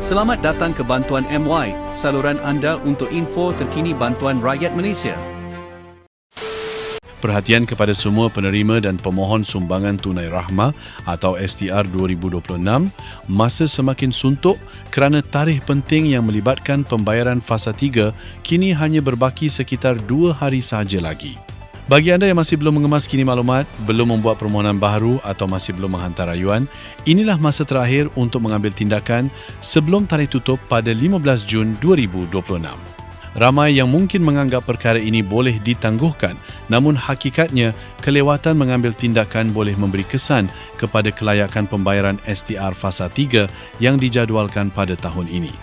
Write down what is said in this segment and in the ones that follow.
Selamat datang ke Bantuan MY, saluran anda untuk info terkini bantuan rakyat Malaysia. Perhatian kepada semua penerima dan pemohon sumbangan tunai rahmah atau STR 2026, masa semakin suntuk kerana tarikh penting yang melibatkan pembayaran fasa 3 kini hanya berbaki sekitar 2 hari sahaja lagi. Bagi anda yang masih belum mengemas kini maklumat, belum membuat permohonan baharu atau masih belum menghantar rayuan, inilah masa terakhir untuk mengambil tindakan sebelum tarikh tutup pada 15 Jun 2026. Ramai yang mungkin menganggap perkara ini boleh ditangguhkan, namun hakikatnya kelewatan mengambil tindakan boleh memberi kesan kepada kelayakan pembayaran STR fasa 3 yang dijadualkan pada tahun ini.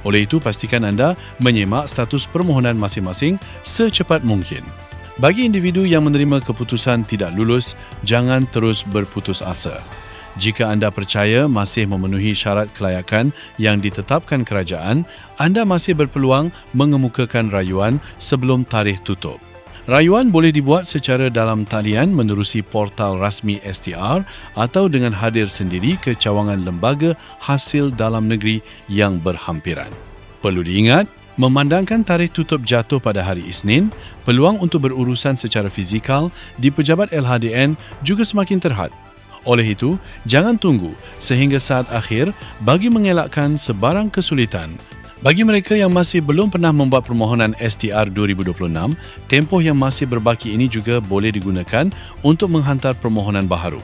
Oleh itu, pastikan anda menyemak status permohonan masing-masing secepat mungkin. Bagi individu yang menerima keputusan tidak lulus, jangan terus berputus asa. Jika anda percaya masih memenuhi syarat kelayakan yang ditetapkan kerajaan, anda masih berpeluang mengemukakan rayuan sebelum tarikh tutup. Rayuan boleh dibuat secara dalam talian menerusi portal rasmi STR atau dengan hadir sendiri ke cawangan lembaga hasil dalam negeri yang berhampiran. Perlu diingat, memandangkan tarikh tutup jatuh pada hari Isnin, peluang untuk berurusan secara fizikal di pejabat LHDN juga semakin terhad. Oleh itu, jangan tunggu sehingga saat akhir bagi mengelakkan sebarang kesulitan. Bagi mereka yang masih belum pernah membuat permohonan STR 2026, tempoh yang masih berbaki ini juga boleh digunakan untuk menghantar permohonan baharu.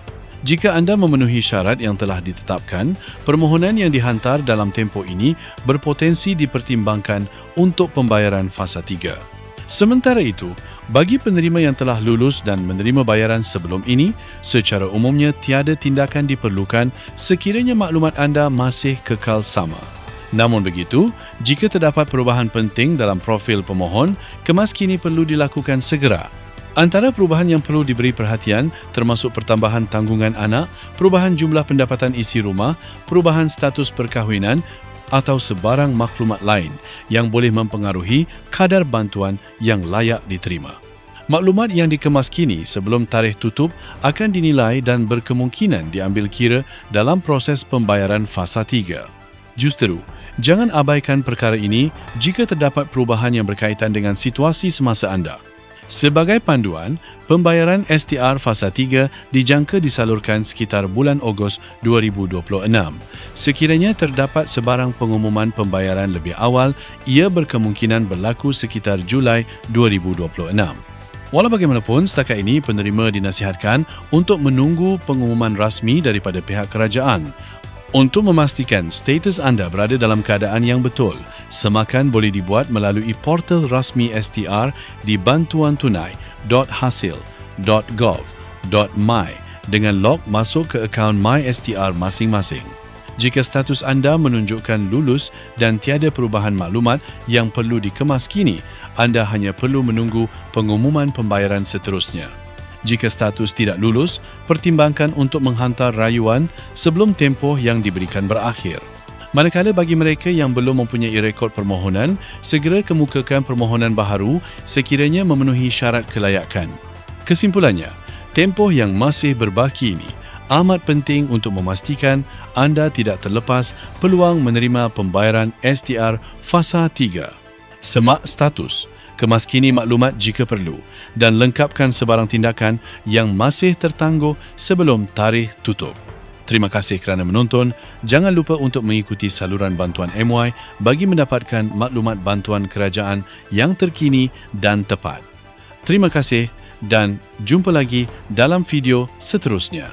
Jika anda memenuhi syarat yang telah ditetapkan, permohonan yang dihantar dalam tempoh ini berpotensi dipertimbangkan untuk pembayaran fasa 3. Sementara itu, bagi penerima yang telah lulus dan menerima bayaran sebelum ini, secara umumnya tiada tindakan diperlukan sekiranya maklumat anda masih kekal sama. Namun begitu, jika terdapat perubahan penting dalam profil pemohon, kemas kini perlu dilakukan segera. Antara perubahan yang perlu diberi perhatian termasuk pertambahan tanggungan anak, perubahan jumlah pendapatan isi rumah, perubahan status perkahwinan atau sebarang maklumat lain yang boleh mempengaruhi kadar bantuan yang layak diterima. Maklumat yang dikemas kini sebelum tarikh tutup akan dinilai dan berkemungkinan diambil kira dalam proses pembayaran fasa 3. Justeru, jangan abaikan perkara ini jika terdapat perubahan yang berkaitan dengan situasi semasa anda. Sebagai panduan, pembayaran STR fasa 3 dijangka disalurkan sekitar bulan Ogos 2026. Sekiranya terdapat sebarang pengumuman pembayaran lebih awal, ia berkemungkinan berlaku sekitar Julai 2026. Walau bagaimanapun, setakat ini penerima dinasihatkan untuk menunggu pengumuman rasmi daripada pihak kerajaan. Untuk memastikan status anda berada dalam keadaan yang betul, semakan boleh dibuat melalui portal rasmi STR di bantuantunai.hasil.gov.my dengan log masuk ke akaun MySTR masing-masing. Jika status anda menunjukkan lulus dan tiada perubahan maklumat yang perlu dikemas kini, anda hanya perlu menunggu pengumuman pembayaran seterusnya. Jika status tidak lulus, pertimbangkan untuk menghantar rayuan sebelum tempoh yang diberikan berakhir. Manakala bagi mereka yang belum mempunyai rekod permohonan, segera kemukakan permohonan baharu sekiranya memenuhi syarat kelayakan. Kesimpulannya, tempoh yang masih berbaki ini amat penting untuk memastikan anda tidak terlepas peluang menerima pembayaran STR fasa 3. Semak status, kemas kini maklumat jika perlu dan lengkapkan sebarang tindakan yang masih tertangguh sebelum tarikh tutup. Terima kasih kerana menonton. Jangan lupa untuk mengikuti saluran bantuan MY bagi mendapatkan maklumat bantuan kerajaan yang terkini dan tepat. Terima kasih dan jumpa lagi dalam video seterusnya.